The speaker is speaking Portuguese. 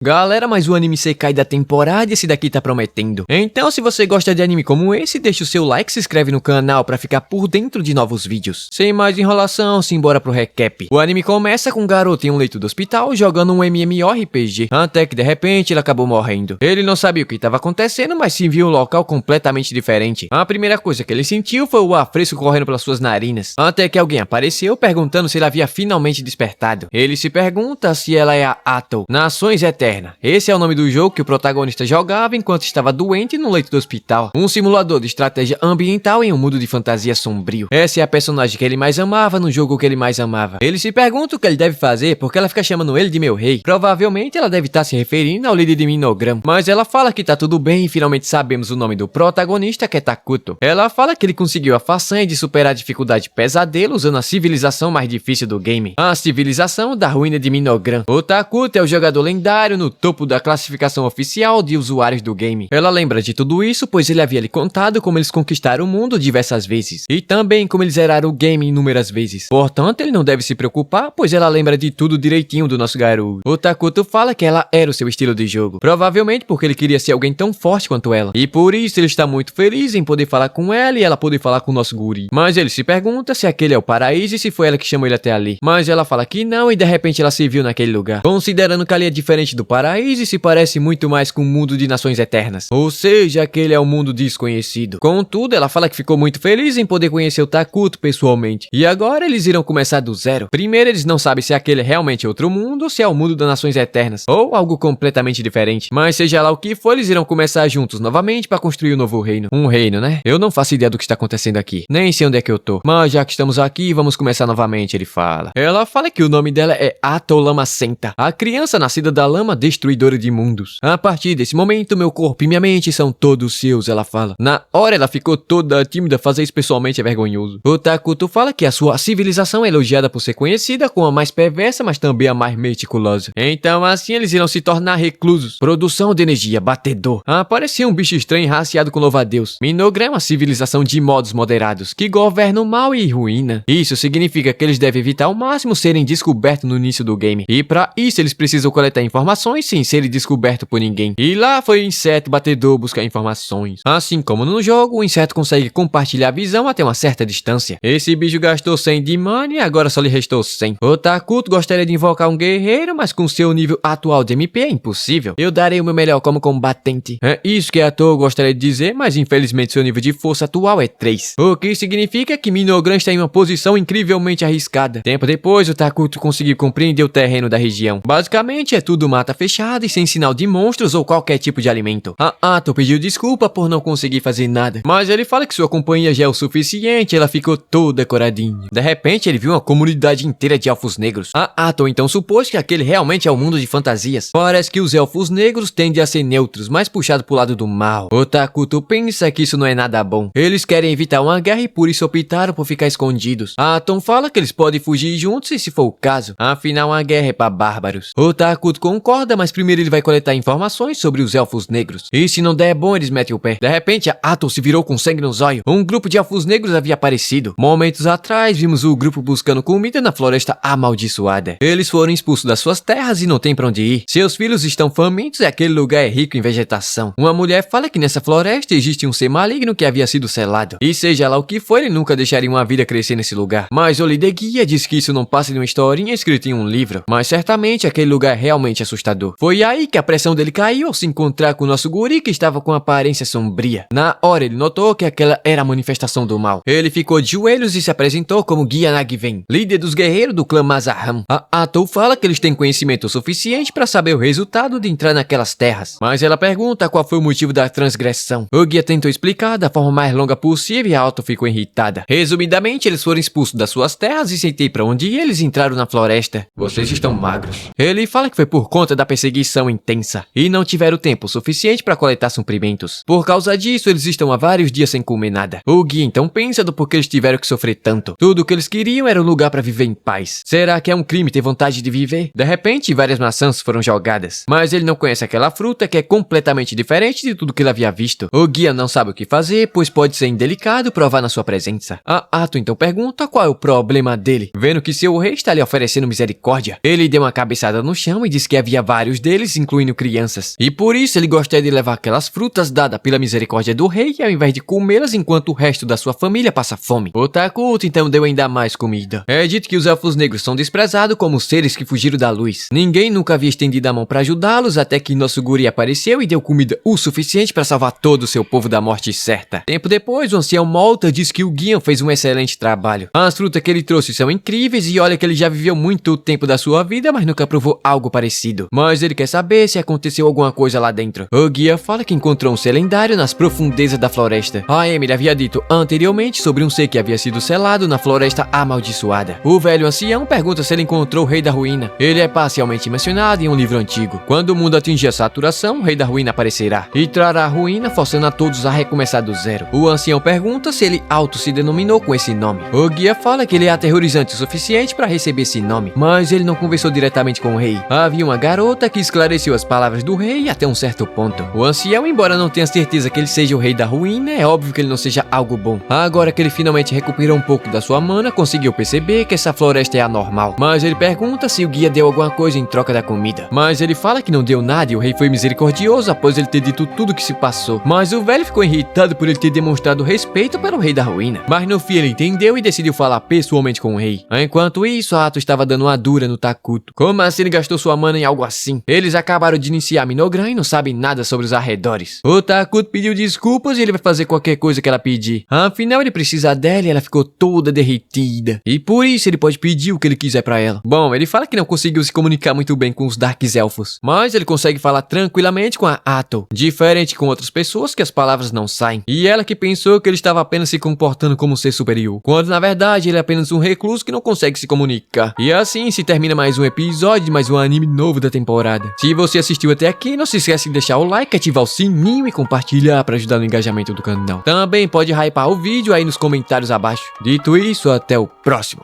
Galera, mas o anime Isekai da temporada esse daqui tá prometendo. Então se você gosta de anime como esse, deixa o seu like e se inscreve no canal pra ficar por dentro de novos vídeos. Sem mais enrolação, simbora pro recap. O anime começa com um garoto em um leito do hospital jogando um MMORPG, até que de repente ele acabou morrendo. Ele não sabia o que estava acontecendo, mas se viu um local completamente diferente. A primeira coisa que ele sentiu foi o ar fresco correndo pelas suas narinas, até que alguém apareceu perguntando se ele havia finalmente despertado. Ele se pergunta se ela é a Atou, Nações Eternas. Esse é o nome do jogo que o protagonista jogava enquanto estava doente no leito do hospital. Um simulador de estratégia ambiental em um mundo de fantasia sombrio. Essa é a personagem que ele mais amava no jogo que ele mais amava. Ele se pergunta o que ele deve fazer porque ela fica chamando ele de meu rei. Provavelmente ela deve estar se referindo ao líder de Minogram. Mas ela fala que tá tudo bem e finalmente sabemos o nome do protagonista, que é Takuto. Ela fala que ele conseguiu a façanha de superar a dificuldade pesadelo usando a civilização mais difícil do game. A civilização da ruína de Minogram. O Takuto é o jogador lendário no topo da classificação oficial de usuários do game. Ela lembra de tudo isso, pois ele havia lhe contado como eles conquistaram o mundo diversas vezes, e também como eles zeraram o game inúmeras vezes. Portanto, ele não deve se preocupar, pois ela lembra de tudo direitinho do nosso garoto. O Takuto fala que ela era o seu estilo de jogo, provavelmente porque ele queria ser alguém tão forte quanto ela, e por isso ele está muito feliz em poder falar com ela e ela poder falar com o nosso guri. Mas ele se pergunta se aquele é o paraíso e se foi ela que chamou ele até ali. Mas ela fala que não e de repente ela se viu naquele lugar, considerando que ali é diferente do paraíso e se parece muito mais com o mundo de Nações Eternas. Ou seja, aquele é um mundo desconhecido. Contudo, ela fala que ficou muito feliz em poder conhecer o Takuto pessoalmente. E agora eles irão começar do zero. Primeiro eles não sabem se aquele é realmente outro mundo ou se é o mundo das Nações Eternas, ou algo completamente diferente. Mas seja lá o que for, eles irão começar juntos novamente para construir um novo reino. Um reino, né? Eu não faço ideia do que está acontecendo aqui. Nem sei onde é que eu tô. Mas já que estamos aqui, vamos começar novamente, ele fala. Ela fala que o nome dela é Atou Lamacenta, a criança nascida da lama destruidora de mundos. A partir desse momento, meu corpo e minha mente são todos seus, ela fala. Na hora ela ficou toda tímida, fazer isso pessoalmente é vergonhoso. O Takuto fala que a sua civilização é elogiada por ser conhecida como a mais perversa, mas também a mais meticulosa. Então assim eles irão se tornar reclusos. Produção de energia, batedor. Apareceu um bicho estranho raciado com louva-a-Deus. Minogram é uma civilização de modos moderados, que governa o mal e ruína. Isso significa que eles devem evitar ao máximo serem descobertos no início do game. E para isso eles precisam coletar informações sem serem descoberto por ninguém. E lá foi o inseto batedor buscar informações. Assim como no jogo, o inseto consegue compartilhar a visão até uma certa distância. Esse bicho gastou 100 de mana e agora só lhe restou 100. O Takuto gostaria de invocar um guerreiro, mas com seu nível atual de MP é impossível. Eu darei o meu melhor como combatente. É isso que a Atou gostaria de dizer, mas infelizmente seu nível de força atual é 3. O que significa que Minogram está em uma posição incrivelmente arriscada. Tempo depois, o Takuto conseguiu compreender o terreno da região. Basicamente é tudo mata fechada e sem sinal de monstros ou qualquer tipo de alimento. A Atou pediu desculpa por não conseguir fazer nada, mas ele fala que sua companhia já é o suficiente e ela ficou toda coradinha. De repente ele viu uma comunidade inteira de elfos negros. A Atou então supôs que aquele realmente é o mundo de fantasias. Parece que os elfos negros tendem a ser neutros, mais puxados pro lado do mal. O Takuto pensa que isso não é nada bom. Eles querem evitar uma guerra e por isso optaram por ficar escondidos. A Atou fala que eles podem fugir juntos se for o caso. Afinal, a guerra é pra bárbaros. O Takuto concorda, mas primeiro ele vai coletar informações sobre os elfos negros. E se não der bom, eles metem o pé. De repente, a Atou se virou com sangue nos olhos. Um grupo de elfos negros havia aparecido. Momentos atrás, vimos o grupo buscando comida na floresta amaldiçoada. Eles foram expulsos das suas terras e não tem pra onde ir. Seus filhos estão famintos e aquele lugar é rico em vegetação. Uma mulher fala que nessa floresta existe um ser maligno que havia sido selado. E seja lá o que for, ele nunca deixaria uma vida crescer nesse lugar. Mas o líder guia diz que isso não passa de uma historinha escrita em um livro. Mas certamente aquele lugar é realmente assustador. Foi aí que a pressão dele caiu ao se encontrar com o nosso guri que estava com aparência sombria. Na hora ele notou que aquela era a manifestação do mal. Ele ficou de joelhos e se apresentou como Guia Nagven, líder dos guerreiros do clã Mazaham. A Atou fala que eles têm conhecimento suficiente para saber o resultado de entrar naquelas terras. Mas ela pergunta qual foi o motivo da transgressão. O guia tentou explicar da forma mais longa possível e a Atou ficou irritada. Resumidamente, eles foram expulsos das suas terras e sentei para onde ir, eles entraram na floresta. Vocês estão magros. Ele fala que foi por conta da perseguição intensa e não tiveram tempo suficiente para coletar suprimentos. Por causa disso, eles estão há vários dias sem comer nada. O guia então pensa do porquê eles tiveram que sofrer tanto. Tudo o que eles queriam era um lugar para viver em paz. Será que é um crime ter vontade de viver? De repente, várias maçãs foram jogadas, mas ele não conhece aquela fruta que é completamente diferente de tudo que ele havia visto. O guia não sabe o que fazer, pois pode ser indelicado provar na sua presença. A Atou então pergunta qual é o problema dele. Vendo que seu rei está lhe oferecendo misericórdia, ele deu uma cabeçada no chão e disse que havia vários deles, incluindo crianças. E por isso ele gostaria de levar aquelas frutas dadas pela misericórdia do rei, ao invés de comê-las enquanto o resto da sua família passa fome. O Takuto então deu ainda mais comida. É dito que os elfos negros são desprezados como seres que fugiram da luz. Ninguém nunca havia estendido a mão para ajudá-los até que nosso guri apareceu e deu comida o suficiente para salvar todo o seu povo da morte certa. Tempo depois, o ancião Malta disse que o Gian fez um excelente trabalho. As frutas que ele trouxe são incríveis e olha que ele já viveu muito tempo da sua vida, mas nunca provou algo parecido. Mas ele quer saber se aconteceu alguma coisa lá dentro. O guia fala que encontrou um ser lendário nas profundezas da floresta. A Emily havia dito anteriormente sobre um ser que havia sido selado na floresta amaldiçoada. O velho ancião pergunta se ele encontrou o Rei da Ruína. Ele é parcialmente mencionado em um livro antigo. Quando o mundo atingir a saturação, o Rei da Ruína aparecerá e trará a ruína, forçando a todos a recomeçar do zero. O ancião pergunta se ele auto se denominou com esse nome. O guia fala que ele é aterrorizante o suficiente para receber esse nome, mas ele não conversou diretamente com o rei. Havia uma garota que esclareceu as palavras do rei até um certo ponto. O ancião, embora não tenha certeza que ele seja o Rei da Ruína, é óbvio que ele não seja algo bom. Agora que ele finalmente recuperou um pouco da sua mana, conseguiu perceber que essa floresta é anormal. Mas ele pergunta se o guia deu alguma coisa em troca da comida. Mas ele fala que não deu nada e o rei foi misericordioso após ele ter dito tudo que se passou. Mas o velho ficou irritado por ele ter demonstrado respeito para o Rei da Ruína. Mas no fim ele entendeu e decidiu falar pessoalmente com o rei. Enquanto isso, a Ato estava dando uma dura no Takuto. Como assim ele gastou sua mana em algo assim? Eles acabaram de iniciar Minogran e não sabem nada sobre os arredores. O Takuto pediu desculpas e ele vai fazer qualquer coisa que ela pedir. Afinal, ele precisa dela e ela ficou toda derretida. E por isso ele pode pedir o que ele quiser pra ela. Bom, ele fala que não conseguiu se comunicar muito bem com os Darks Elfos, mas ele consegue falar tranquilamente com a Ato, diferente com outras pessoas que as palavras não saem. E ela que pensou que ele estava apenas se comportando como um ser superior, quando na verdade ele é apenas um recluso que não consegue se comunicar. E assim se termina mais um episódio de mais um anime novo da temporada. Se você assistiu até aqui, não se esquece de deixar o like, ativar o sininho e compartilhar para ajudar no engajamento do canal. Também pode hypar o vídeo aí nos comentários abaixo. Dito isso, até o próximo.